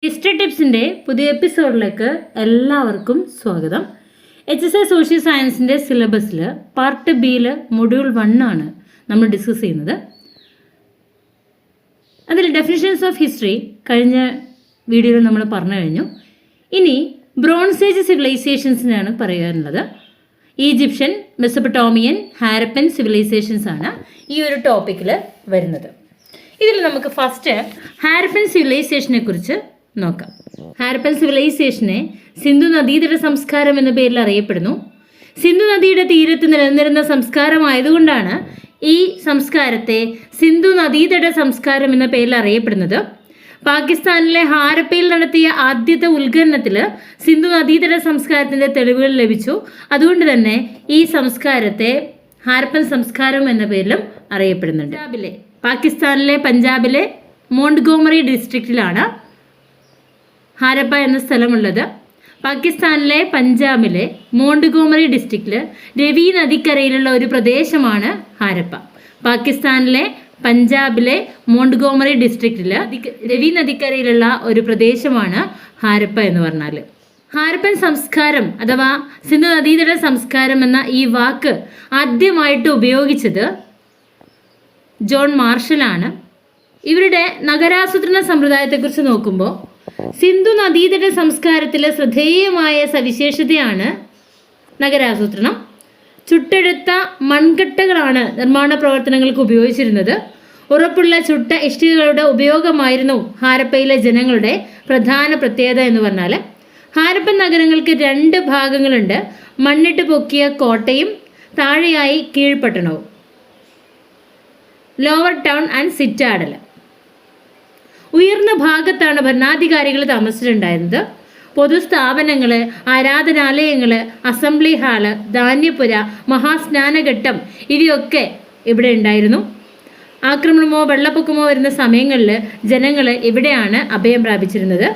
History ടിപ്സിൻ്റെ പുതിയ എപ്പിസോഡിലേക്ക് എല്ലാവർക്കും സ്വാഗതം. HSI സോഷ്യൽ സയൻസിൻ്റെ സിലബസിൽ പാർട്ട് ബിയിൽ മൊഡ്യൂൾ 1 ആണ് നമ്മൾ ഡിസ്കസ് ചെയ്യുന്നത്. അതിൽ ഡെഫിനിഷൻസ് ഓഫ് ഹിസ്റ്ററി കഴിഞ്ഞ വീഡിയോയിൽ നമ്മൾ പറഞ്ഞു കഴിഞ്ഞു. ഇനി ബ്രോൺസ് ഏജ് സിവിലൈസേഷൻസിനാണ് പറയാനുള്ളത്. ഈജിപ്ഷ്യൻ, മെസൊപ്പൊട്ടോമിയൻ, ഹാരപ്പൻ സിവിലൈസേഷൻസ് ആണ് ഈ ഒരു ടോപ്പിക്കിൽ വരുന്നത്. ഇതിൽ നമുക്ക് ഫസ്റ്റ് ഹാരപ്പൻ സിവിലൈസേഷനെ കുറിച്ച് നോക്കാം. ഹാരപ്പൻ സിവിലൈസേഷനെ സിന്ധു നദീതട സംസ്കാരം എന്ന പേരിൽ അറിയപ്പെടുന്നു. സിന്ധു നദിയുടെ തീരത്ത് നിലനിന്നിരുന്ന സംസ്കാരമായതുകൊണ്ടാണ് ഈ സംസ്കാരത്തെ സിന്ധു നദീതട സംസ്കാരം എന്ന പേരിൽ അറിയപ്പെടുന്നത്. പാകിസ്ഥാനിലെ ഹാരപ്പയിൽ നടത്തിയ ആദ്യത്തെ ഉത്ഖനനത്തിൽ സിന്ധു നദീതട സംസ്കാരത്തിൻ്റെ തെളിവുകൾ ലഭിച്ചു. അതുകൊണ്ട് തന്നെ ഈ സംസ്കാരത്തെ ഹാരപ്പൻ സംസ്കാരം എന്ന പേരിലും അറിയപ്പെടുന്നുണ്ട്. പാകിസ്ഥാനിലെ പഞ്ചാബിലെ മോണ്ട്ഗോമറി ഡിസ്ട്രിക്റ്റിലാണ് ഹാരപ്പ എന്ന സ്ഥലമുള്ളത്. പാകിസ്ഥാനിലെ പഞ്ചാബിലെ മോണ്ട്ഗോമറി ഡിസ്ട്രിക്റ്റിൽ രവി നദിക്കരയിലുള്ള ഒരു പ്രദേശമാണ് ഹാരപ്പ. പാകിസ്ഥാനിലെ പഞ്ചാബിലെ മോണ്ട്ഗോമറി ഡിസ്ട്രിക്റ്റിൽ രവി നദിക്കരയിലുള്ള ഒരു പ്രദേശമാണ് ഹാരപ്പ എന്ന് പറഞ്ഞാൽ. ഹാരപ്പൻ സംസ്കാരം അഥവാ സിന്ധു നദീതട സംസ്കാരം എന്ന ഈ വാക്ക് ആദ്യമായിട്ട് ഉപയോഗിച്ചത് ജോൺ മാർഷലാണ്. ഇവരുടെ നഗരാസൂത്രണ സമ്പ്രദായത്തെക്കുറിച്ച് നോക്കുമ്പോൾ സിന്ധു നദീതട സംസ്കാരത്തിലെ ശ്രദ്ധേയമായ സവിശേഷതയാണ് നഗരാസൂത്രണം. ചുട്ടെടുത്ത മൺകട്ടകളാണ് നിർമ്മാണ പ്രവർത്തനങ്ങൾക്ക് ഉപയോഗിച്ചിരുന്നത്. ഉറപ്പുള്ള ചുട്ട ഇഷ്ടികകളുടെ ഉപയോഗമായിരുന്നു ഹാരപ്പയിലെ ജനങ്ങളുടെ പ്രധാന പ്രത്യേകത എന്ന് പറഞ്ഞാൽ. ഹാരപ്പൻ നഗരങ്ങൾക്ക് 2 ഭാഗങ്ങളുണ്ട്. മണ്ണിട്ട് പൊക്കിയ കോട്ടയും താഴെയായി കീഴ്പട്ടണവും, ലോവർ ടൗൺ ആൻഡ് സിറ്റാഡൽ. ഉയർന്ന ഭാഗത്താണ് ഭരണാധികാരികൾ താമസിച്ചിട്ടുണ്ടായിരുന്നത്. പൊതുസ്ഥാപനങ്ങൾ, ആരാധനാലയങ്ങൾ, അസംബ്ലി ഹാള്, ധാന്യപുര, മഹാസ്നാനഘട്ടം ഇവയൊക്കെ ഇവിടെ ഉണ്ടായിരുന്നു. ആക്രമണമോ വെള്ളപ്പൊക്കമോ വരുന്ന സമയങ്ങളിൽ ജനങ്ങൾ ഇവിടെയാണ് അഭയം പ്രാപിച്ചിരുന്നത്.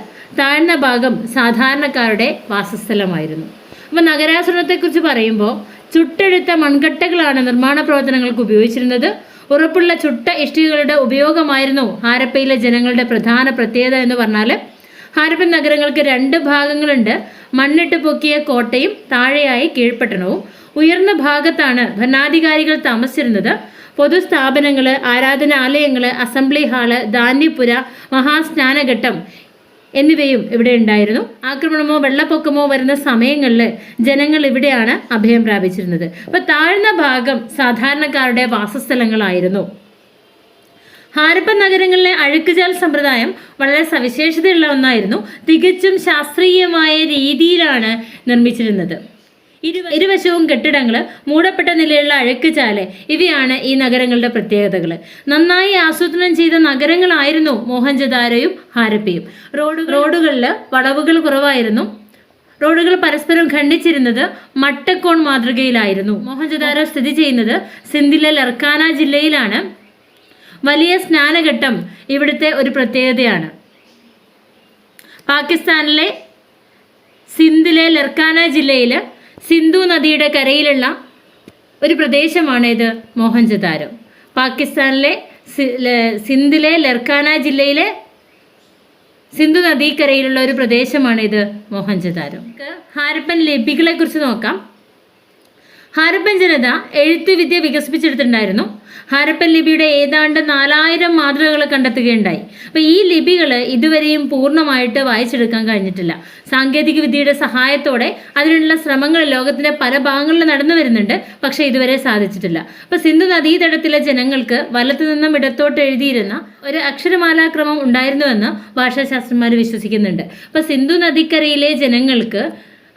താഴ്ന്ന ഭാഗം സാധാരണക്കാരുടെ വാസസ്ഥലമായിരുന്നു. അപ്പോൾ നഗരാസൂത്രണത്തെക്കുറിച്ച് പറയുമ്പോൾ ചുട്ടെടുത്ത മൺകട്ടകളാണ് നിർമ്മാണ പ്രവർത്തനങ്ങൾക്ക് ഉപയോഗിച്ചിരുന്നത്. ഉറപ്പുള്ള ചുട്ട ഇഷ്ടികകളുടെ ഉപയോഗമായിരുന്നു ഹാരപ്പയിലെ ജനങ്ങളുടെ പ്രധാന പ്രത്യേകത എന്ന് പറഞ്ഞാൽ. ഹാരപ്പൻ നഗരങ്ങൾക്ക് 2 ഭാഗങ്ങളുണ്ട്. മണ്ണിട്ട് പൊക്കിയ കോട്ടയും താഴെയായി കീഴ്പട്ടണവും. ഉയർന്ന ഭാഗത്താണ് ഭരണാധികാരികൾ താമസിച്ചിരുന്നത്. പൊതുസ്ഥാപനങ്ങൾ, ആരാധനാലയങ്ങൾ, അസംബ്ലി ഹാള്, ധാന്യപുര, മഹാസ്നാനഘട്ടം എന്നിവയും ഇവിടെ ഉണ്ടായിരുന്നു. ആക്രമണമോ വെള്ളപ്പൊക്കമോ വരുന്ന സമയങ്ങളിൽ ജനങ്ങൾ ഇവിടെയാണ് അഭയം പ്രാപിച്ചിരുന്നത്. അപ്പോൾ താഴ്ന്ന ഭാഗം സാധാരണക്കാരുടെ വാസസ്ഥലങ്ങളായിരുന്നു. ഹാരപ്പൻ നഗരങ്ങളിലെ അഴുക്കുചാൽ സമ്പ്രദായം വളരെ സവിശേഷതയുള്ള ഒന്നായിരുന്നു. തികച്ചും ശാസ്ത്രീയമായ രീതിയിലാണ് നിർമ്മിച്ചിരുന്നത്. ഇരുവശവും കെട്ടിടങ്ങൾ, മൂടപ്പെട്ട നിലയിലുള്ള അഴുക്കുചാല് ഇവയാണ് ഈ നഗരങ്ങളുടെ പ്രത്യേകതകൾ. നന്നായി ആസൂത്രണം ചെയ്ത നഗരങ്ങളായിരുന്നു മോഹൻജദാരോയും ഹാരപ്പയും. റോഡുകളിൽ വളവുകൾ കുറവായിരുന്നു. റോഡുകൾ പരസ്പരം ഖണ്ഡിച്ചിരുന്നത് മട്ടക്കോൺ മാതൃകയിലായിരുന്നു. മോഹൻജദാരോ സ്ഥിതി ചെയ്യുന്നത് സിന്ധിലെ ലർക്കാന ജില്ലയിലാണ്. വലിയ സ്നാനഘട്ടം ഇവിടുത്തെ ഒരു പ്രത്യേകതയാണ്. പാകിസ്ഥാനിലെ സിന്ധിലെ ലർക്കാന ജില്ലയിൽ സിന്ധു നദിയുടെ കരയിലുള്ള ഒരു പ്രദേശമാണ് ഇത് മോഹൻജദാരോ. പാകിസ്ഥാനിലെ സിന്ധിലെ ലർക്കാന ജില്ലയിലെ സിന്ധു നദീക്കരയിലുള്ള ഒരു പ്രദേശമാണ് ഇത് മോഹൻജദാരോ. ഹാരപ്പൻ ലിപികളെ കുറിച്ച് നോക്കാം. ഹാരപ്പൻ ജനത എഴുത്തുവിദ്യ വികസിപ്പിച്ചെടുത്തിട്ടുണ്ടായിരുന്നു. ഹാരപ്പൻ ലിപിയുടെ ഏതാണ്ട് 4000 മാതൃകകൾ കണ്ടെത്തുകയുണ്ടായി. അപ്പോൾ ഈ ലിപികൾ ഇതുവരെയും പൂർണ്ണമായിട്ട് വായിച്ചെടുക്കാൻ കഴിഞ്ഞിട്ടില്ല. സാങ്കേതിക വിദ്യയുടെ സഹായത്തോടെ അതിനുള്ള ശ്രമങ്ങൾ ലോകത്തിൻ്റെ പല ഭാഗങ്ങളിൽ നടന്നു വരുന്നുണ്ട്. പക്ഷേ ഇതുവരെ സാധിച്ചിട്ടില്ല. അപ്പോൾ സിന്ധു നദീതടത്തിലെ ജനങ്ങൾക്ക് വലത്തു നിന്നും ഇടത്തോട്ട് എഴുതിയിരുന്ന ഒരു അക്ഷരമാലാക്രമം ഉണ്ടായിരുന്നുവെന്ന് ഭാഷാശാസ്ത്രജ്ഞന്മാർ വിശ്വസിക്കുന്നുണ്ട്. അപ്പോൾ സിന്ധു നദിക്കരയിലെ ജനങ്ങൾക്ക്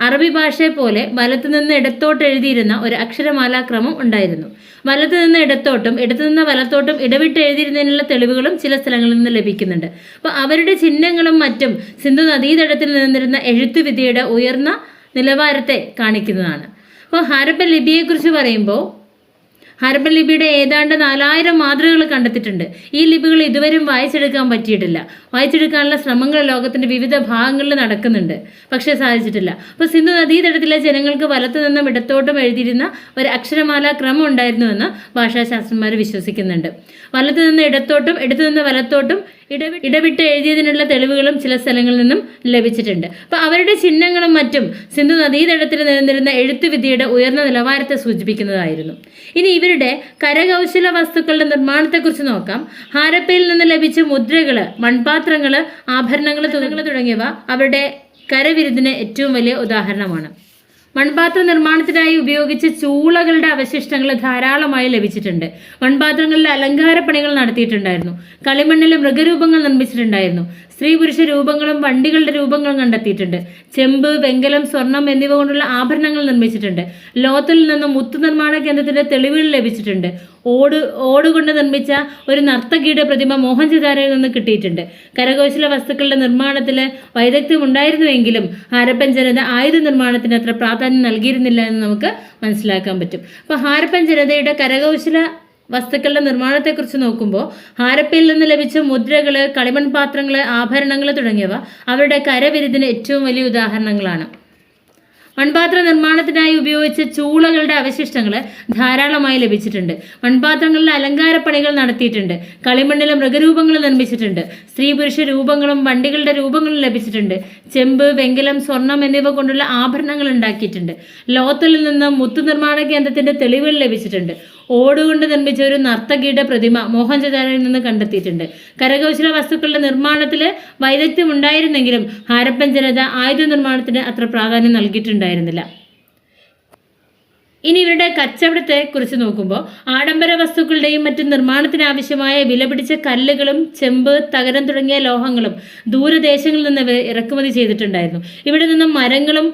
അറബി ഭാഷയെ പോലെ വലത്തു നിന്ന് ഇടത്തോട്ട് എഴുതിയിരുന്ന ഒരു അക്ഷരമാലാക്രമം ഉണ്ടായിരുന്നു. വലത്തു നിന്ന് ഇടത്തോട്ടും ഇടത്തു നിന്ന് വലത്തോട്ടും ഇടവിട്ട് എഴുതിയിരുന്നതിനുള്ള തെളിവുകളും ചില സ്ഥലങ്ങളിൽ നിന്ന് ലഭിക്കുന്നുണ്ട്. അപ്പോൾ അവരുടെ ചിഹ്നങ്ങളും മറ്റും സിന്ധു നദീതടത്തിൽ നിന്നിരുന്ന എഴുത്തുവിദ്യയുടെ ഉയർന്ന നിലവാരത്തെ കാണിക്കുന്നതാണ്. അപ്പോൾ ഹാരപ്പൻ ലിപിയെക്കുറിച്ച് പറയുമ്പോൾ ഹാരപ്പൻ ലിപിയുടെ ഏതാണ്ട് 4000 മാതൃകകൾ കണ്ടെത്തിയിട്ടുണ്ട്. ഈ ലിപികൾ ഇതുവരെയും വായിച്ചെടുക്കാൻ പറ്റിയിട്ടില്ല. വായിച്ചെടുക്കാനുള്ള ശ്രമങ്ങൾ ലോകത്തിൻ്റെ വിവിധ ഭാഗങ്ങളിൽ നടക്കുന്നുണ്ട്, പക്ഷേ സാധിച്ചിട്ടില്ല. അപ്പോൾ സിന്ധു നദീതടത്തിലെ ജനങ്ങൾക്ക് വലത്തു നിന്നും ഇടത്തോട്ടും എഴുതിയിരുന്ന ഒരു അക്ഷരമാലാ ക്രമം ഉണ്ടായിരുന്നുവെന്ന് ഭാഷാശാസ്ത്രജ്ഞന്മാർ വിശ്വസിക്കുന്നുണ്ട്. വലത്തു നിന്ന് ഇടത്തോട്ടും ഇടത്തു നിന്ന് വലത്തോട്ടും ഇടവിട്ട് എഴുതിയതിനുള്ള തെളിവുകളും ചില സ്ഥലങ്ങളിൽ നിന്നും ലഭിച്ചിട്ടുണ്ട്. അപ്പോൾ അവരുടെ ചിഹ്നങ്ങളും മറ്റും സിന്ധു നദീതടത്തിൽ നിലനിന്നിരുന്ന എഴുത്തുവിദ്യയുടെ ഉയർന്ന നിലവാരത്തെ സൂചിപ്പിക്കുന്നതായിരുന്നു. ഇനി ഇവരുടെ കരകൗശല വസ്തുക്കളുടെ നിർമ്മാണത്തെക്കുറിച്ച് നോക്കാം. ഹാരപ്പയിൽ നിന്ന് ലഭിച്ച മുദ്രകള്, മൺപാത്രങ്ങള്, ആഭരണങ്ങൾ, തുണികൾ തുടങ്ങിയവ അവരുടെ കരവിരുതിന് ഏറ്റവും വലിയ ഉദാഹരണമാണ്. മൺപാത്ര നിർമ്മാണത്തിനായി ഉപയോഗിച്ച ചൂളകളുടെ അവശിഷ്ടങ്ങൾ ധാരാളമായി ലഭിച്ചിട്ടുണ്ട്. മൺപാത്രങ്ങളിൽ അലങ്കാരപ്പണികൾ നടത്തിയിട്ടുണ്ടായിരുന്നു. കളിമണ്ണിൽ മൃഗരൂപങ്ങൾ നിർമ്മിച്ചിട്ടുണ്ടായിരുന്നു. സ്ത്രീ പുരുഷ രൂപങ്ങളും വണ്ടികളുടെ രൂപങ്ങളും കണ്ടെത്തിയിട്ടുണ്ട്. ചെമ്പ്, വെങ്കലം, സ്വർണം എന്നിവ കൊണ്ടുള്ള ആഭരണങ്ങൾ നിർമ്മിച്ചിട്ടുണ്ട്. ലോത്തിൽ നിന്നും മുത്തു നിർമ്മാണ കേന്ദ്രത്തിന്റെ തെളിവുകൾ ലഭിച്ചിട്ടുണ്ട്. ഓടുകൊണ്ട് നിർമ്മിച്ച ഒരു നർത്തകിയുടെ പ്രതിമ മോഹൻജദാരോയിൽ നിന്ന് കിട്ടിയിട്ടുണ്ട്. കരകൗശല വസ്തുക്കളുടെ നിർമ്മാണത്തിൽ വൈദഗ്ധ്യം ഉണ്ടായിരുന്നുവെങ്കിലും ഹാരപ്പൻ ജനത ആയുധ നിർമ്മാണത്തിന് അത്ര പ്രാധാന്യം നൽകിയിരുന്നില്ല എന്ന് നമുക്ക് മനസ്സിലാക്കാൻ പറ്റും. അപ്പോൾ ഹാരപ്പൻ ജനതയുടെ കരകൗശല വസ്തുക്കളുടെ നിർമ്മാണത്തെക്കുറിച്ച് നോക്കുമ്പോൾ ഹാരപ്പയിൽ നിന്ന് ലഭിച്ച മുദ്രകൾ, കളിമൺ പാത്രങ്ങൾ, ആഭരണങ്ങൾ തുടങ്ങിയവ അവരുടെ കരവിരുതിന് ഏറ്റവും വലിയ ഉദാഹരണങ്ങളാണ്. മൺപാത്ര നിർമ്മാണത്തിനായി ഉപയോഗിച്ച ചൂളകളുടെ അവശിഷ്ടങ്ങൾ ധാരാളമായി ലഭിച്ചിട്ടുണ്ട്. മൺപാത്രങ്ങളിൽ അലങ്കാരപ്പണികൾ നടത്തിയിട്ടുണ്ട്. കളിമണ്ണിലെ മൃഗരൂപങ്ങൾ നിർമ്മിച്ചിട്ടുണ്ട്. സ്ത്രീ പുരുഷ രൂപങ്ങളും വണ്ടികളുടെ രൂപങ്ങളും ലഭിച്ചിട്ടുണ്ട്. ചെമ്പ്, വെങ്കലം, സ്വർണം എന്നിവ കൊണ്ടുള്ള ആഭരണങ്ങൾ ഉണ്ടാക്കിയിട്ടുണ്ട്. ലോത്തിൽ നിന്ന് മുത്തു നിർമ്മാണ കേന്ദ്രത്തിന്റെ തെളിവുകൾ ലഭിച്ചിട്ടുണ്ട്. ഓടുകൊണ്ട് നിർമ്മിച്ച ഒരു നർത്തകിയുടെ പ്രതിമ മോഹൻജദാരോയിൽ നിന്ന് കണ്ടെത്തിയിട്ടുണ്ട്. കരകൗശല വസ്തുക്കളുടെ നിർമ്മാണത്തിൽ വൈദഗ്ധ്യം ഉണ്ടായിരുന്നെങ്കിലും ഹാരപ്പൻ ജനത ആയുധ നിർമ്മാണത്തിന് അത്ര പ്രാധാന്യം നൽകിയിട്ടുണ്ടായിരുന്നില്ല. ഇനി ഇവരുടെ കച്ചവടത്തെ കുറിച്ച് നോക്കുമ്പോൾ ആഡംബര വസ്തുക്കളുടെയും മറ്റും നിർമ്മാണത്തിനാവശ്യമായ വിലപിടിച്ച കല്ലുകളും ചെമ്പ്, തകരം തുടങ്ങിയ ലോഹങ്ങളും ദൂരദേശങ്ങളിൽ നിന്ന് ഇറക്കുമതി ചെയ്തിട്ടുണ്ടായിരുന്നു. ഇവിടെ നിന്നും മരങ്ങളും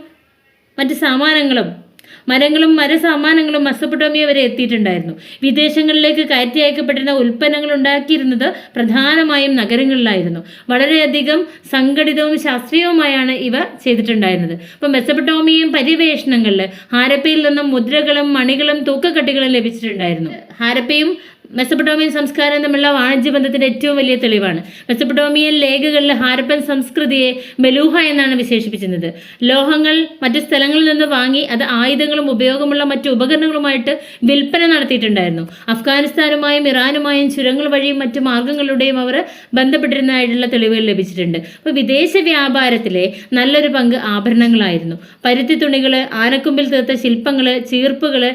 മരസാമാനങ്ങളും മെസൊപ്പൊട്ടേമിയ വരെ എത്തിയിട്ടുണ്ടായിരുന്നു. വിദേശങ്ങളിലേക്ക് കയറ്റി അയക്കപ്പെട്ടിരുന്ന ഉൽപ്പന്നങ്ങൾ ഉണ്ടാക്കിയിരുന്നത് പ്രധാനമായും നഗരങ്ങളിലായിരുന്നു. വളരെയധികം സംഘടിതവും ശാസ്ത്രീയവുമായാണ് ഇവ ചെയ്തിട്ടുണ്ടായിരുന്നത്. അപ്പോൾ മെസൊപ്പൊട്ടേമിയൻ പര്യവേഷണങ്ങളിൽ ഹാരപ്പയിൽ നിന്നും മുദ്രകളും മണികളും തൂക്കക്കട്ടികളും ലഭിച്ചിട്ടുണ്ടായിരുന്നു. ഹാരപ്പയും മെസൊപ്പൊട്ടേമിയൻ സംസ്കാരം തമ്മിലുള്ള വാണിജ്യ ബന്ധത്തിന്റെ ഏറ്റവും വലിയ തെളിവാണ്. മെസൊപ്പൊട്ടേമിയൻ ലേഖകളിൽ ഹാരപ്പൻ സംസ്കൃതിയെ മെലൂഹ എന്നാണ് വിശേഷിപ്പിച്ചിരുന്നത്. ലോഹങ്ങൾ മറ്റു സ്ഥലങ്ങളിൽ നിന്ന് വാങ്ങി അത് ആയുധങ്ങളും ഉപയോഗമുള്ള മറ്റു ഉപകരണങ്ങളുമായിട്ട് വിൽപ്പന നടത്തിയിട്ടുണ്ടായിരുന്നു. അഫ്ഗാനിസ്ഥാനുമായും ഇറാനുമായും ചുരങ്ങൾ വഴിയും മറ്റു മാർഗങ്ങളിലൂടെയും അവർ ബന്ധപ്പെട്ടിരുന്നതായിട്ടുള്ള തെളിവുകൾ ലഭിച്ചിട്ടുണ്ട്. അപ്പോൾ വിദേശ വ്യാപാരത്തിലെ നല്ലൊരു പങ്ക് ആഭരണങ്ങളായിരുന്നു. പരുത്തി തുണികൾ, ആനക്കൊമ്പിൽ തീർത്ത ശില്പങ്ങൾ, ചീർപ്പുകൾ,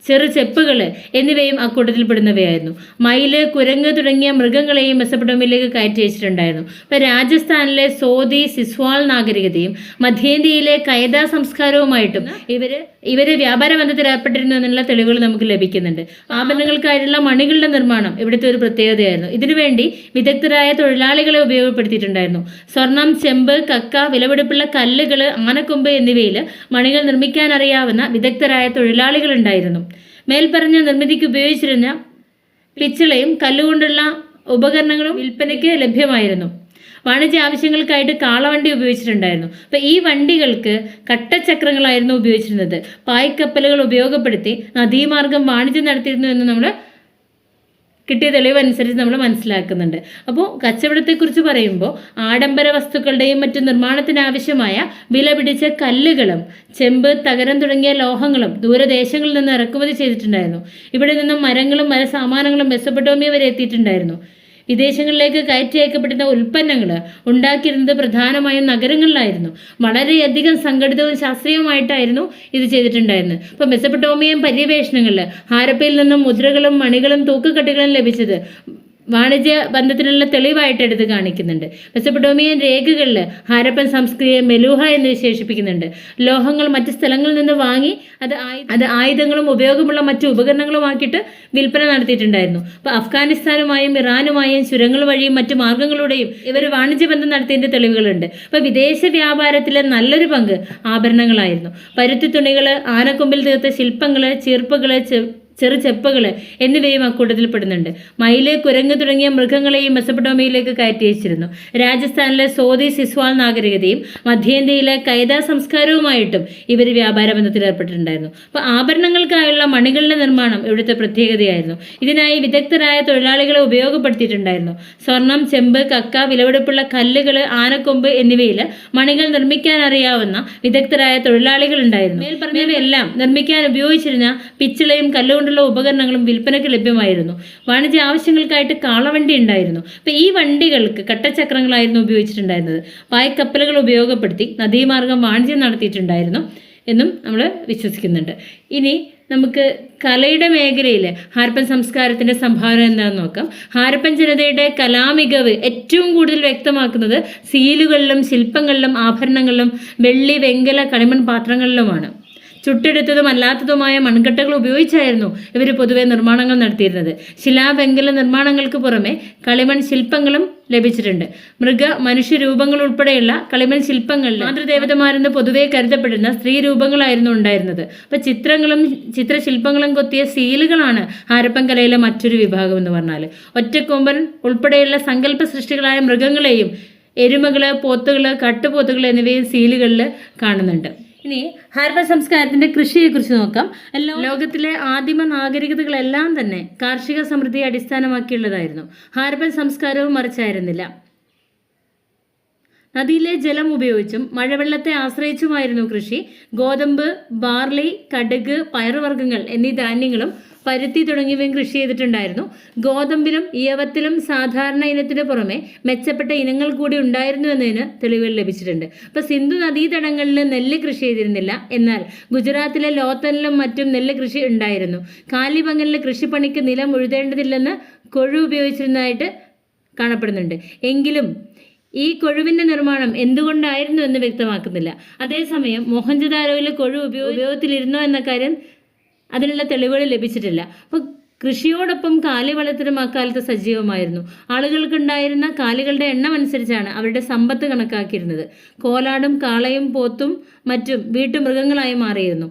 ചെറുചെപ്പുകൾ എന്നിവയും അക്കൂട്ടത്തിൽപ്പെടുന്നവയായിരുന്നു. മയില്, കുരങ്ങ് തുടങ്ങിയ മൃഗങ്ങളെയും മെസൊപ്പൊട്ടേമിയയിലേക്ക് കയറ്റി അയച്ചിട്ടുണ്ടായിരുന്നു. ഇപ്പം രാജസ്ഥാനിലെ സോദി, സിസ്വാൾ നാഗരികതയും മധ്യേന്ത്യയിലെ കൈദ സംസ്കാരവുമായിട്ടും ഇവര് വ്യാപാര ബന്ധത്തിൽ ഏർപ്പെട്ടിരുന്നു എന്നുള്ള തെളിവുകൾ നമുക്ക് ലഭിക്കുന്നുണ്ട്. ആഭരണങ്ങൾക്കായിട്ടുള്ള മണികളുടെ നിർമ്മാണം ഇവിടുത്തെ ഒരു പ്രത്യേകതയായിരുന്നു. ഇതിനുവേണ്ടി വിദഗ്ധരായ തൊഴിലാളികളെ ഉപയോഗപ്പെടുത്തിയിട്ടുണ്ടായിരുന്നു. സ്വർണം, ചെമ്പ്, കക്ക, വിലപിടിപ്പുള്ള കല്ലുകൾ, ആനക്കൊമ്പ് എന്നിവയിൽ മണികൾ നിർമ്മിക്കാൻ അറിയാവുന്ന വിദഗ്ധരായ തൊഴിലാളികൾ ഉണ്ടായിരുന്നു. മേൽപ്പറഞ്ഞ നിർമ്മിതിക്ക് ഉപയോഗിച്ചിരുന്ന പിച്ചളയും കല്ലുകൊണ്ടുള്ള ഉപകരണങ്ങളും വിൽപ്പനയ്ക്ക് ലഭ്യമായിരുന്നു. വാണിജ്യ ആവശ്യങ്ങൾക്കായിട്ട് കാളവണ്ടി ഉപയോഗിച്ചിട്ടുണ്ടായിരുന്നു. അപ്പം ഈ വണ്ടികൾക്ക് കട്ടച്ചക്രങ്ങളായിരുന്നു ഉപയോഗിച്ചിരുന്നത്. പായ്ക്കപ്പലുകൾ ഉപയോഗപ്പെടുത്തി നദീമാർഗം വാണിജ്യം നടത്തിയിരുന്നു എന്ന് നമ്മൾ കിട്ടിയ തെളിവനുസരിച്ച് നമ്മൾ മനസ്സിലാക്കുന്നുണ്ട്. അപ്പോൾ കച്ചവടത്തെക്കുറിച്ച് പറയുമ്പോൾ ആഡംബര വസ്തുക്കളുടെയും മറ്റു നിർമ്മാണത്തിനാവശ്യമായ വില പിടിച്ച കല്ലുകളും ചെമ്പ്, തകരം തുടങ്ങിയ ലോഹങ്ങളും ദൂരദേശങ്ങളിൽ നിന്ന് ഇറക്കുമതി ചെയ്തിട്ടുണ്ടായിരുന്നു. ഇവിടെ നിന്നും മരങ്ങളും മരസാമാനങ്ങളും മെസൊപ്പൊട്ടേമിയ വരെ എത്തിയിട്ടുണ്ടായിരുന്നു. വിദേശങ്ങളിലേക്ക് കയറ്റി അയക്കപ്പെടുന്ന ഉൽപ്പന്നങ്ങൾ ഉണ്ടാക്കിയിരുന്നത് പ്രധാനമായും നഗരങ്ങളിലായിരുന്നു. വളരെയധികം സംഘടിതവും ശാസ്ത്രീയവുമായിട്ടായിരുന്നു ഇത് ചെയ്തിട്ടുണ്ടായിരുന്നത്. ഇപ്പോൾ മെസൊപ്പൊട്ടേമിയൻ പര്യവേഷണങ്ങളിൽ ഹാരപ്പയിൽ നിന്നും മുദ്രകളും മണികളും തൂക്കക്കട്ടികളും ലഭിച്ചത് വാണിജ്യ ബന്ധത്തിനുള്ള തെളിവായിട്ട് എടുത്ത് കാണിക്കുന്നുണ്ട്. മെസൊപ്പൊട്ടേമിയൻ രേഖകളിൽ ഹാരപ്പൻ സംസ്കൃതിയെ മെലൂഹ എന്ന് വിശേഷിപ്പിക്കുന്നുണ്ട്. ലോഹങ്ങൾ മറ്റു സ്ഥലങ്ങളിൽ നിന്ന് വാങ്ങി അത് ആയുധങ്ങളും ഉപയോഗമുള്ള മറ്റു ഉപകരണങ്ങളുമാക്കിയിട്ട് വിൽപ്പന നടത്തിയിട്ടുണ്ടായിരുന്നു. അപ്പോൾ അഫ്ഗാനിസ്ഥാനുമായും ഇറാനുമായും ചുരങ്ങൾ വഴിയും മറ്റു മാർഗങ്ങളിലൂടെയും ഇവർ വാണിജ്യ ബന്ധം നടത്തിയതിൻ്റെ തെളിവുകളുണ്ട്. അപ്പോൾ വിദേശ വ്യാപാരത്തിലെ നല്ലൊരു പങ്ക് ആഭരണങ്ങളായിരുന്നു. പരുത്തി തുണികൾ, ആനക്കൊമ്പിൽ തീർത്ത ശില്പങ്ങൾ, ചീർപ്പുകൾ, ചെറുചെപ്പുകൾ എന്നിവയും അക്കൂട്ടത്തിൽ പെടുന്നുണ്ട്. മയില്, കുരങ്ങ് തുടങ്ങിയ മൃഗങ്ങളെയും മെസൊപ്പൊട്ടേമിയയിലേക്ക് കയറ്റി അയച്ചിരുന്നു. രാജസ്ഥാനിലെ സോദി, സിസ്വാൾ നാഗരികതയും മധ്യേന്ത്യയിലെ കൈദ സംസ്കാരവുമായിട്ടും ഇവർ വ്യാപാര ബന്ധത്തിൽ ഏർപ്പെട്ടിട്ടുണ്ടായിരുന്നു. അപ്പോൾ ആഭരണങ്ങൾക്കായുള്ള മണികളുടെ നിർമ്മാണം ഇവിടുത്തെ പ്രത്യേകതയായിരുന്നു. ഇതിനായി വിദഗ്ധരായ തൊഴിലാളികളെ ഉപയോഗപ്പെടുത്തിയിട്ടുണ്ടായിരുന്നു. സ്വർണം, ചെമ്പ്, കക്ക, വിലപിടിപ്പുള്ള കല്ലുകൾ, ആനക്കൊമ്പ് എന്നിവയിൽ മണികൾ നിർമ്മിക്കാൻ അറിയാവുന്ന വിദഗ്ധരായ തൊഴിലാളികൾ ഉണ്ടായിരുന്നു. മേൽപ്പറഞ്ഞവയെല്ലാം നിർമ്മിക്കാൻ ഉപയോഗിച്ചിരുന്ന പിച്ചളയും കല്ലുകൊണ്ട് കൊണ്ടുള്ള ഉപകരണങ്ങളും വിൽപ്പനയ്ക്ക് ലഭ്യമായിരുന്നു. വാണിജ്യ ആവശ്യങ്ങൾക്കായിട്ട് കാളവണ്ടി ഉണ്ടായിരുന്നു. അപ്പോൾ ഈ വണ്ടികൾക്ക് കട്ടച്ചക്രങ്ങളായിരുന്നു ഉപയോഗിച്ചിട്ടുണ്ടായിരുന്നത്. പായ്ക്കപ്പലുകൾ ഉപയോഗപ്പെടുത്തി നദീമാർഗം വാണിജ്യം നടത്തിയിട്ടുണ്ടായിരുന്നു എന്നും നമ്മൾ വിശ്വസിക്കുന്നുണ്ട്. ഇനി നമുക്ക് കലയുടെ മേഖലയിൽ ഹാരപ്പൻ സംസ്കാരത്തിൻ്റെ സംഭാവന എന്താണെന്ന് നോക്കാം. ഹാരപ്പൻ ജനതയുടെ കലാമികവ് ഏറ്റവും കൂടുതൽ വ്യക്തമാക്കുന്നത് സീലുകളിലും ശില്പങ്ങളിലും ആഭരണങ്ങളിലും വെള്ളി, വെങ്കല, കളിമൺ പാത്രങ്ങളിലുമാണ്. ചുട്ടെടുത്തതും അല്ലാത്തതുമായ മൺകട്ടകൾ ഉപയോഗിച്ചായിരുന്നു ഇവർ പൊതുവെ നിർമ്മാണങ്ങൾ നടത്തിയിരുന്നത്. ശിലാവെങ്കല നിർമ്മാണങ്ങൾക്ക് പുറമെ കളിമൺ ശില്പങ്ങളും ലഭിച്ചിട്ടുണ്ട്. മനുഷ്യരൂപങ്ങൾ ഉൾപ്പെടെയുള്ള കളിമൺ ശില്പങ്ങളിൽ മാതൃദേവതമാരെന്ന് പൊതുവെ കരുതപ്പെടുന്ന സ്ത്രീ രൂപങ്ങളായിരുന്നു ഉണ്ടായിരുന്നത്. അപ്പോൾ ചിത്രശില്പങ്ങളും കൊത്തിയ സീലുകളാണ് ഹാരപ്പൻ കലയിലെ മറ്റൊരു വിഭാഗം എന്ന് പറഞ്ഞാൽ. ഒറ്റക്കൊമ്പൻ ഉൾപ്പെടെയുള്ള സങ്കല്പ സൃഷ്ടികളായ മൃഗങ്ങളെയും എരുമകള്, പോത്തുകള്, കട്ടുപോത്തുകൾ എന്നിവയും സീലുകളിൽ കാണുന്നുണ്ട്. ഇനി ഹാരപ്പൻ സംസ്കാരത്തിന്റെ കൃഷിയെക്കുറിച്ച് നോക്കാം. ലോകത്തിലെ ആദിമ നാഗരികതകളെല്ലാം തന്നെ കാർഷിക സമൃദ്ധിയെ അടിസ്ഥാനമാക്കിയുള്ളതായിരുന്നു. ഹാരപ്പൻ സംസ്കാരവും മറിച്ചായിരുന്നില്ല. നദിയിലെ ജലം ഉപയോഗിച്ചും മഴവെള്ളത്തെ ആശ്രയിച്ചുമായിരുന്നു കൃഷി. ഗോതമ്പ്, ബാർലി, കടുക്, പയറുവർഗ്ഗങ്ങൾ എന്നീ ധാന്യങ്ങളും പരുത്തി തുടങ്ങിയവയും കൃഷി ചെയ്തിട്ടുണ്ടായിരുന്നു. ഗോതമ്പിലും യവത്തിലും സാധാരണ ഇനത്തിന് പുറമെ മെച്ചപ്പെട്ട ഇനങ്ങൾ കൂടി ഉണ്ടായിരുന്നു എന്നതിന് തെളിവുകൾ ലഭിച്ചിട്ടുണ്ട്. അപ്പോൾ സിന്ധു നദീതടങ്ങളിൽ നെല്ല് കൃഷി ചെയ്തിരുന്നില്ല. എന്നാൽ ഗുജറാത്തിലെ ലോത്തലിലും മറ്റും നെല്ല് കൃഷി ഉണ്ടായിരുന്നു. കാലിബംഗനിലെ കൃഷിപ്പണിക്ക് നിലം ഉഴുതേണ്ടതില്ലെന്ന് കൊഴു ഉപയോഗിച്ചിരുന്നതായിട്ട് കാണപ്പെടുന്നുണ്ട്. എങ്കിലും ഈ കൊഴുവിൻ്റെ നിർമ്മാണം എന്തുകൊണ്ടായിരുന്നു എന്ന് വ്യക്തമാക്കുന്നില്ല. അതേസമയം മോഹൻജദാരോയിലെ കൊഴു ഉപയോഗത്തിലിരുന്നോ എന്ന കാര്യം അതിനുള്ള തെളിവുകൾ ലഭിച്ചിട്ടില്ല. അപ്പോൾ കൃഷിയോടൊപ്പം കാലി വളർത്തലും അക്കാലത്ത് സജീവമായിരുന്നു. ആളുകൾക്കുണ്ടായിരുന്ന കാലികളുടെ എണ്ണം അനുസരിച്ചാണ് അവരുടെ സമ്പത്ത് കണക്കാക്കിയിരുന്നത്. കോലാടും കാളയും പോത്തും മറ്റും വീട്ടുമൃഗങ്ങളായി മാറിയിരുന്നു.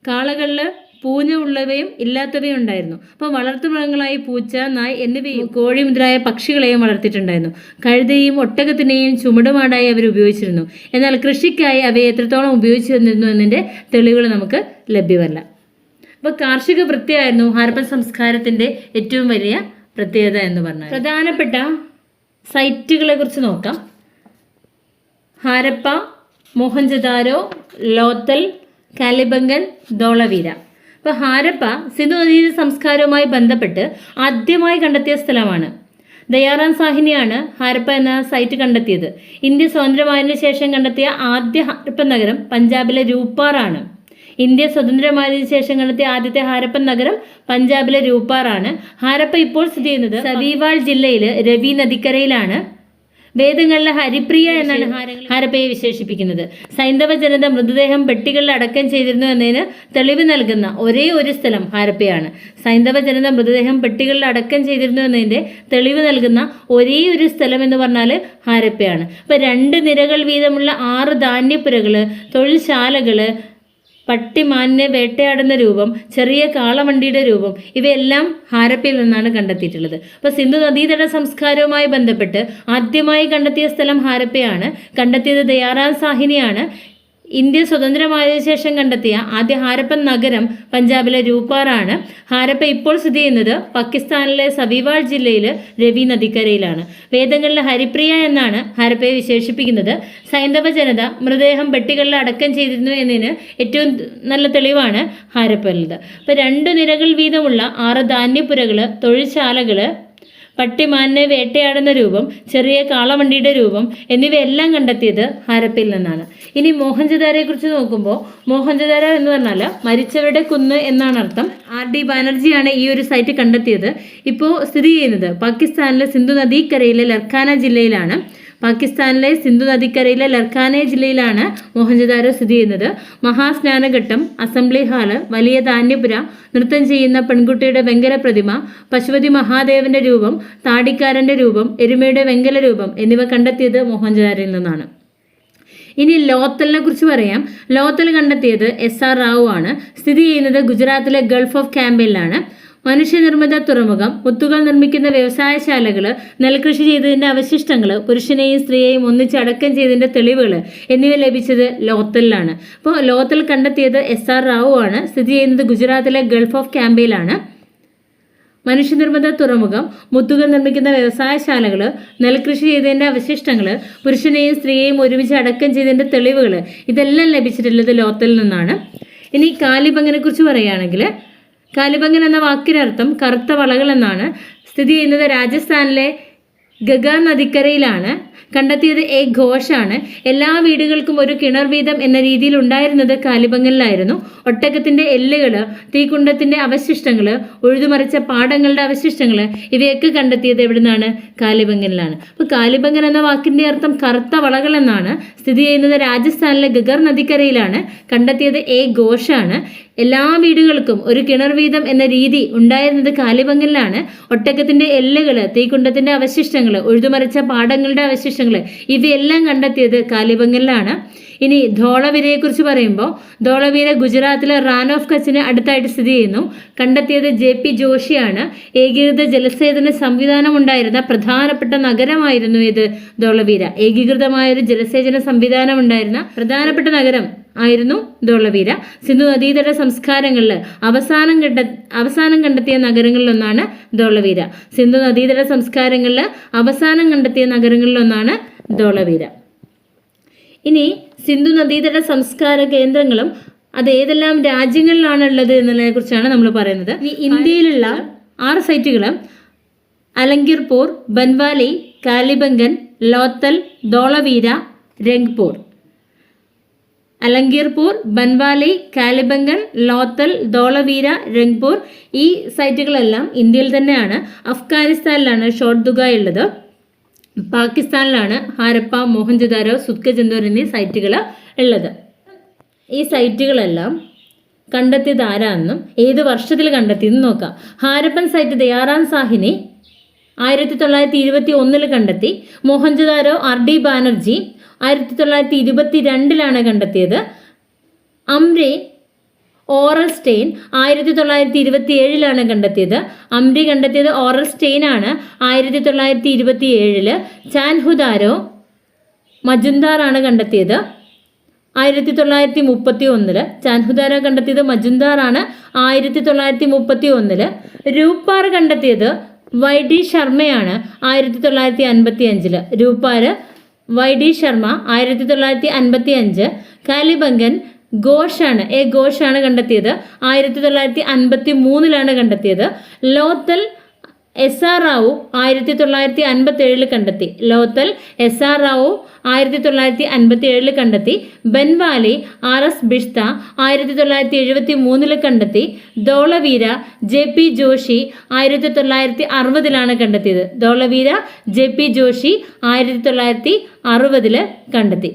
കാളകളിൽ പൂഞ്ഞ ഉള്ളവയും ഇല്ലാത്തവയും ഉണ്ടായിരുന്നു. അപ്പോൾ വളർത്തുമൃഗങ്ങളായി പൂച്ച, നായ് എന്നിവയും കോഴി മുതലായ പക്ഷികളെയും വളർത്തിയിട്ടുണ്ടായിരുന്നു. കഴുതയും ഒട്ടകത്തിനെയും ചുമടുമാടായി അവർ ഉപയോഗിച്ചിരുന്നു. എന്നാൽ കൃഷിക്കായി അവയെ എത്രത്തോളം ഉപയോഗിച്ചിരുന്നു എന്നതിൻ്റെ തെളിവുകൾ നമുക്ക് ലഭ്യമല്ല. അപ്പോൾ കാർഷിക വൃത്തിയായിരുന്നു ഹാരപ്പൻ സംസ്കാരത്തിൻ്റെ ഏറ്റവും വലിയ പ്രത്യേകത എന്ന് പറഞ്ഞാൽ. പ്രധാനപ്പെട്ട സൈറ്റുകളെ കുറിച്ച് നോക്കാം. ഹാരപ്പ, മോഹൻജദാരോ, ലോത്തൽ, കാലിബംഗൻ, ധോളവീര. അപ്പോൾ ഹാരപ്പ സിന്ധു നദീ സംസ്കാരവുമായി ബന്ധപ്പെട്ട് ആദ്യമായി കണ്ടെത്തിയ സ്ഥലമാണ്. ദയാറാം സാഹിനിയാണ് ഹാരപ്പ എന്ന സൈറ്റ് കണ്ടെത്തിയത്. ഇന്ത്യ സ്വതന്ത്രമായതിനു ശേഷം കണ്ടെത്തിയ ആദ്യ ഹാരപ്പൻ നഗരം പഞ്ചാബിലെ രൂപ്പാർ ആണ്. ഇന്ത്യ സ്വതന്ത്രമായതിനു ശേഷം കണ്ടെത്തിയ ആദ്യത്തെ ഹാരപ്പൻ നഗരം പഞ്ചാബിലെ രൂപ്പാർ ആണ്. ഹാരപ്പ ഇപ്പോൾ സ്ഥിതി ചെയ്യുന്നത് സബീവാൾ ജില്ലയിലെ രവി നദിക്കരയിലാണ്. വേദങ്ങളിലെ ഹരിപ്രിയ എന്നാണ് ഹാരപ്പയെ വിശേഷിപ്പിക്കുന്നത്. സൈന്ധവ ജനത മൃതദേഹം പെട്ടികളിൽ അടക്കം ചെയ്തിരുന്നു എന്നതിന് തെളിവ് നൽകുന്ന ഒരേ ഒരു സ്ഥലം ഹാരപ്പയാണ്. സൈന്ധവ ജനത മൃതദേഹം പെട്ടികളിൽ അടക്കം ചെയ്തിരുന്നു എന്നതിൻ്റെ തെളിവ് നൽകുന്ന ഒരേ ഒരു സ്ഥലം എന്ന് പറഞ്ഞാൽ ഹാരപ്പയാണ്. അപ്പോൾ 2 നിരകൾ വീതമുള്ള 6 ധാന്യപ്പുരകൾ, തൊഴിൽശാലകൾ, പട്ടിമാനിനെ വേട്ടയാടുന്ന രൂപം, ചെറിയ കാളവണ്ടിയുടെ രൂപം ഇവയെല്ലാം ഹാരപ്പയിൽ നിന്നാണ് കണ്ടെത്തിയിട്ടുള്ളത്. അപ്പോൾ സിന്ധു നദീതട സംസ്കാരവുമായി ബന്ധപ്പെട്ട് ആദ്യമായി കണ്ടെത്തിയ സ്ഥലം ഹാരപ്പയാണ്. കണ്ടെത്തിയത് ദയാറാം സാഹിനിയാണ്. ഇന്ത്യ സ്വതന്ത്രമായതിനു ശേഷം കണ്ടെത്തിയ ആദ്യ ഹാരപ്പൻ നഗരം പഞ്ചാബിലെ രൂപ്പാർ ആണ്. ഹാരപ്പ ഇപ്പോൾ സ്ഥിതി ചെയ്യുന്നത് പാകിസ്ഥാനിലെ സബീവാൾ ജില്ലയിൽ രവി നദിക്കരയിലാണ്. വേദങ്ങളിലെ ഹരിപ്രിയ എന്നാണ് ഹാരപ്പയെ വിശേഷിപ്പിക്കുന്നത്. സൈന്ധവ ജനത മൃതദേഹം പെട്ടികളിൽ അടക്കം ചെയ്തിരുന്നു എന്നതിന് ഏറ്റവും നല്ല തെളിവാണ് ഹാരപ്പയുള്ളത്. അപ്പോൾ 2 നിരകൾ വീതമുള്ള 6 ധാന്യപ്പുരകൾ, തൊഴിൽശാലകൾ, പട്ടിമാനിനെ വേട്ടയാടുന്ന രൂപം, ചെറിയ കാളവണ്ടിയുടെ രൂപം എന്നിവയെല്ലാം കണ്ടെത്തിയത് ഹാരപ്പയിൽ നിന്നാണ്. ഇനി മോഹൻജദാരയെ കുറിച്ച് നോക്കുമ്പോൾ മോഹൻജദാര എന്ന് പറഞ്ഞാൽ മരിച്ചവരുടെ കുന്ന് എന്നാണ് അർത്ഥം. RD ബാനർജിയാണ് ഈ ഒരു സൈറ്റ് കണ്ടെത്തിയത്. ഇപ്പോൾ സ്ഥിതി ചെയ്യുന്നത് പാകിസ്ഥാനിലെ സിന്ധു നദീക്കരയിലെ ലർഖാന ജില്ലയിലാണ്. പാകിസ്ഥാനിലെ സിന്ധു നദിക്കരയിലെ ലർഖാനെ ജില്ലയിലാണ് മോഹൻജദാരോ സ്ഥിതി ചെയ്യുന്നത്. മഹാസ്നാനഘട്ടം, അസംബ്ലി ഹാള്, വലിയ ധാന്യപുര, നൃത്തം ചെയ്യുന്ന പെൺകുട്ടിയുടെ വെങ്കല പ്രതിമ, പശുപതി മഹാദേവന്റെ രൂപം, താടിക്കാരന്റെ രൂപം, എരുമയുടെ വെങ്കല രൂപം എന്നിവ കണ്ടെത്തിയത് മോഹൻജദാരോയിൽ നിന്നാണ്. ഇനി ലോത്തലിനെ കുറിച്ച് പറയാം. ലോത്തൽ കണ്ടെത്തിയത് SR റാവു ആണ്. സ്ഥിതി ചെയ്യുന്നത് ഗുജറാത്തിലെ ഗൾഫ് ഓഫ് ക്യാമ്പയിലാണ്. മനുഷ്യനിർമ്മിത തുറമുഖം, മുത്തുകൾ നിർമ്മിക്കുന്ന വ്യവസായശാലകൾ, നെൽകൃഷി ചെയ്തതിൻ്റെ അവശിഷ്ടങ്ങൾ, പുരുഷനെയും സ്ത്രീയെയും ഒന്നിച്ച് അടക്കം ചെയ്തതിൻ്റെ തെളിവുകൾ എന്നിവ ലഭിച്ചത് ലോത്തലിലാണ്. അപ്പോൾ ലോത്തൽ കണ്ടെത്തിയത് SR റാവു ആണ്. സ്ഥിതി ചെയ്യുന്നത് ഗുജറാത്തിലെ ഗൾഫ് ഓഫ് ക്യാമ്പയിലാണ്. മനുഷ്യനിർമ്മിത തുറമുഖം, മുത്തുകൾ നിർമ്മിക്കുന്ന വ്യവസായശാലകൾ, നെൽകൃഷി ചെയ്തതിൻ്റെ അവശിഷ്ടങ്ങൾ, പുരുഷനെയും സ്ത്രീയെയും ഒരുമിച്ച് അടക്കം ചെയ്തതിൻ്റെ തെളിവുകൾ ഇതെല്ലാം ലഭിച്ചിട്ടുള്ളത് ലോത്തലിൽ നിന്നാണ്. ഇനി കാലിബംഗനെ കുറിച്ച് പറയുകയാണെങ്കിൽ കാലിബംഗൻ എന്ന വാക്കിനർത്ഥം കറുത്ത വളകൾ എന്നാണ്. സ്ഥിതി ചെയ്യുന്നത് രാജസ്ഥാനിലെ ഗഗാർ നദിക്കരയിലാണ്. കണ്ടെത്തിയത് എ ഘോഷാണ്. എല്ലാ വീടുകൾക്കും ഒരു കിണർ വീതം എന്ന രീതിയിൽ ഉണ്ടായിരുന്നത് കാലിബംഗനിലായിരുന്നു. ഒട്ടകത്തിന്റെ എല്ലുകൾ, തീക്കുണ്ടത്തിന്റെ അവശിഷ്ടങ്ങൾ, ഉഴുതുമറിച്ച പാടങ്ങളുടെ അവശിഷ്ടങ്ങൾ ഇവയൊക്കെ കണ്ടെത്തിയത് എവിടുന്നാണ്? കാലിബംഗനിലാണ്. അപ്പോൾ കാലിബംഗൻ എന്ന വാക്കിന്റെ അർത്ഥം കറുത്ത വളകൾ എന്നാണ്. സ്ഥിതി ചെയ്യുന്നത് രാജസ്ഥാനിലെ ഗഗർ നദിക്കരയിലാണ്. കണ്ടെത്തിയത് എ ഘോഷാണ്. എല്ലാ വീടുകൾക്കും ഒരു കിണർ വീതം എന്ന രീതി ഉണ്ടായിരുന്നത് കാലിബംഗനിലാണ്. ഒട്ടകത്തിന്റെ എല്ലുകൾ, തീക്കുണ്ടത്തിന്റെ അവശിഷ്ടങ്ങൾ, ഉഴുതുമറിച്ച പാടങ്ങളുടെ അവശിഷ്ടങ്ങൾ ഇവയെല്ലാം കണ്ടെത്തിയത് കാലിബംഗനിലാണ്. ഇനി ധോളവീരയെക്കുറിച്ച് പറയുമ്പോൾ ധോളവീര ഗുജറാത്തിലെ റാൻ ഓഫ് കച്ചിന് അടുത്തായിട്ട് സ്ഥിതി ചെയ്യുന്നു. കണ്ടെത്തിയത് JP ജോഷിയാണ്. ഏകീകൃത ജലസേചന സംവിധാനം ഉണ്ടായിരുന്ന പ്രധാനപ്പെട്ട നഗരമായിരുന്നു ഇത് ധോളവീര. ഏകീകൃതമായൊരു ജലസേചന സംവിധാനം ഉണ്ടായിരുന്ന പ്രധാനപ്പെട്ട നഗരം ആയിരുന്നു ധോളവീര. സിന്ധു നദീതട സംസ്കാരങ്ങളിൽ അവസാനം കണ്ടെത്തിയ നഗരങ്ങളിലൊന്നാണ് ധോളവീര. സിന്ധു നദീതട സംസ്കാരങ്ങളിൽ അവസാനം കണ്ടെത്തിയ നഗരങ്ങളിലൊന്നാണ് ധോളവീര. ഇനി സിന്ധു നദീതട സംസ്കാര കേന്ദ്രങ്ങളും അത് ഏതെല്ലാം രാജ്യങ്ങളിലാണ് ഉള്ളത് എന്നതിനെ കുറിച്ചാണ് നമ്മൾ പറയുന്നത്. ഈ ഇന്ത്യയിലുള്ള 6 സൈറ്റുകൾ അലങ്കിർപൂർ, ബൻവാലി, കാലിബംഗൻ, ലോത്തൽ, ധോളവീര, രംഗ്പൂർ. അലങ്കിർപൂർ, ബൻവാലി, കാലിബംഗൻ, ലോത്തൽ, ധോളവീര, രംഗ്പൂർ ഈ സൈറ്റുകളെല്ലാം ഇന്ത്യയിൽ തന്നെയാണ്. അഫ്ഗാനിസ്ഥാനിലാണ് ഷോർദുഗ ഉള്ളത്. പാകിസ്ഥാനിലാണ് ഹാരപ്പ, മോഹൻജദാരോ, സുത്കചന്ദോർ എന്നീ സൈറ്റുകൾ ഉള്ളത്. ഈ സൈറ്റുകളെല്ലാം കണ്ടെത്തിയത് ആരാണെന്നും ഏത് വർഷത്തിൽ കണ്ടെത്തിയെന്ന് നോക്കാം. ഹാരപ്പൻ സൈറ്റ് ദയാറാം സാഹിനി 1921 കണ്ടെത്തി. മോഹൻജദാരോ RD ബാനർജി 1922 കണ്ടെത്തിയത്. അംരി ഓറൽ സ്റ്റെയിൻ 1927 കണ്ടെത്തിയത്. അംരി കണ്ടെത്തിയത് ഓറൽ സ്റ്റെയിൻ ആണ് 1927. ചാൻഹുദാരോ മജുംദാർ ആണ് കണ്ടെത്തിയത് 1931. ചാൻഹുദാരോ കണ്ടെത്തിയത് മജുംദാർ ആണ് 1931. രൂപാർ കണ്ടെത്തിയത് YD ശർമ്മയാണ് 1955. രൂപാർ YD ശർമ്മ 1955. കാലിബംഗൻ ഘോഷാണ് എ ഘോഷാണ് കണ്ടെത്തിയത് 1953 കണ്ടെത്തിയത്. ലോത്തൽ SR റാവു 1957 കണ്ടെത്തി. ലോത്തൽ SR റാവു 1957 കണ്ടെത്തി. ബൻവാലി RS ബിഷ്ത 1973 കണ്ടെത്തി. ധോളവീര JP ജോഷി 1960 കണ്ടെത്തിയത്. ധോളവീര JP ജോഷി 1960 കണ്ടെത്തി.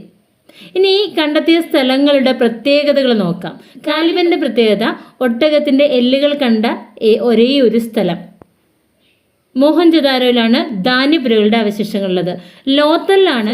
ഇനി ഈ കണ്ടെത്തിയ സ്ഥലങ്ങളുടെ പ്രത്യേകതകൾ നോക്കാം. കാലിബന്റെ പ്രത്യേകത ഒട്ടകത്തിന്റെ എല്ലുകൾ കണ്ട ഒരേ ഒരു സ്ഥലം. മോഹൻജദാരോയിലാണ് ധാന്യപുരകളുടെ അവശിഷ്ടങ്ങളുള്ളത്. ലോത്തലിലാണ്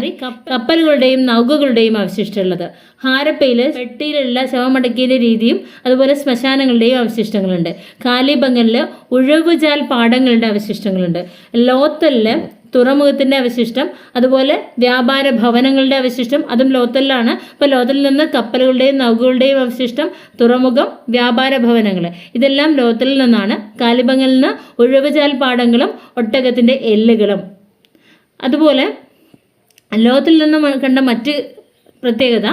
കപ്പലുകളുടെയും നൗകകളുടെയും അവശിഷ്ടമുള്ളത്. ഹാരപ്പയിൽ പെട്ടിയിലുള്ള ശവമടക്കിയ രീതിയും അതുപോലെ ശ്മശാനങ്ങളുടെയും അവശിഷ്ടങ്ങളുണ്ട്. കാലിബംഗനിൽ ഉഴവുചാൽ പാടങ്ങളുടെ അവശിഷ്ടങ്ങളുണ്ട്. ലോത്തലിൽ തുറമുഖത്തിൻ്റെ അവശിഷ്ടം, അതുപോലെ വ്യാപാര ഭവനങ്ങളുടെ അവശിഷ്ടം, അതും ലോത്തലിലാണ്. അപ്പോൾ ലോത്തലിൽ നിന്ന് കപ്പലുകളുടെയും നൗകകളുടെയും അവശിഷ്ടം, തുറമുഖം, വ്യാപാര ഭവനങ്ങൾ ഇതെല്ലാം ലോത്തലിൽ നിന്നാണ്. കാലിബംഗനിൽ നിന്ന് ഉഴവുചാൽ പാടങ്ങളും ഒട്ടകത്തിൻ്റെ എല്ലുകളും. അതുപോലെ ലോത്തലിൽ നിന്ന് കണ്ട മറ്റ് പ്രത്യേകത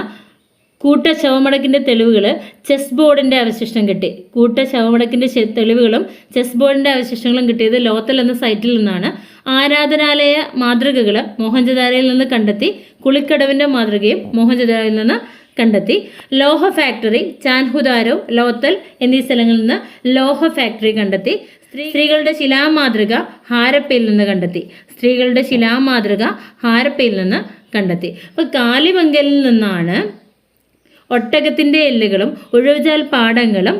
കൂട്ട ശവമടക്കിൻ്റെ തെളിവുകൾ, ചെസ് ബോർഡിൻ്റെ അവശിഷ്ടം കിട്ടി. കൂട്ട ശവമടക്കിൻ്റെ തെളിവുകളും ചെസ് ബോർഡിൻ്റെ അവശിഷ്ടങ്ങളും കിട്ടിയത് ലോത്തൽ എന്ന സൈറ്റിൽ നിന്നാണ്. ആരാധനാലയ മാതൃകകൾ മോഹൻജദാരോയിൽ നിന്ന് കണ്ടെത്തി. കുളിക്കടവിൻ്റെ മാതൃകയും മോഹൻജദാരോയിൽ നിന്ന് കണ്ടെത്തി. ലോഹ ഫാക്ടറി ചാൻഹുദാരോ, ലോത്തൽ എന്നീ സ്ഥലങ്ങളിൽ നിന്ന് ലോഹ ഫാക്ടറി കണ്ടെത്തി. സ്ത്രീകളുടെ ശിലാമാതൃക ഹാരപ്പയിൽ നിന്ന് കണ്ടെത്തി. സ്ത്രീകളുടെ ശിലാമാതൃക ഹാരപ്പയിൽ നിന്ന് കണ്ടെത്തി. അപ്പോൾ കാലിബംഗനിൽ നിന്നാണ് ഒട്ടകത്തിൻ്റെ എല്ലുകളും ഉഴവുചാൽ പാടങ്ങളും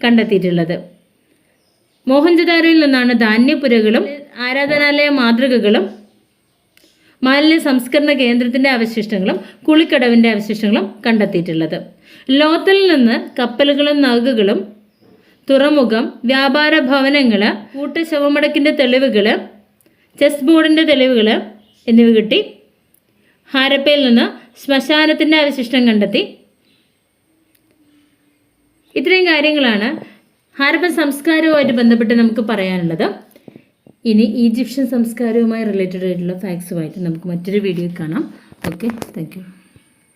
കണ്ടെത്തിയിട്ടുള്ളത്. മോഹൻജദാരോയിൽ നിന്നാണ് ധാന്യപുരകളും ആരാധനാലയ മാതൃകകളും മാലിന്യ സംസ്കരണ കേന്ദ്രത്തിൻ്റെ അവശിഷ്ടങ്ങളും കുളിക്കടവിൻ്റെ അവശിഷ്ടങ്ങളും കണ്ടെത്തിയിട്ടുള്ളത്. ലോത്തലിൽ നിന്ന് കപ്പലുകളും നൗകകളും തുറമുഖം, വ്യാപാര ഭവനങ്ങൾ, കൂട്ട ശവമടക്കിൻ്റെ തെളിവുകൾ, ചെസ് ബോർഡിൻ്റെ തെളിവുകൾ എന്നിവ കിട്ടി. ഹാരപ്പയിൽ നിന്ന് ശ്മശാനത്തിൻ്റെ അവശിഷ്ടം കണ്ടെത്തി. ഇത്രയും കാര്യങ്ങളാണ് ഹാരപ്പൻ സംസ്കാരവുമായിട്ട് ബന്ധപ്പെട്ട് നമുക്ക് പറയാനുള്ളത്. ഇനി ഈജിപ്ഷ്യൻ സംസ്കാരവുമായി റിലേറ്റഡ് ആയിട്ടുള്ള ഫാക്ട്സുമായിട്ട് നമുക്ക് മറ്റൊരു വീഡിയോ കാണാം. Okay, thank you.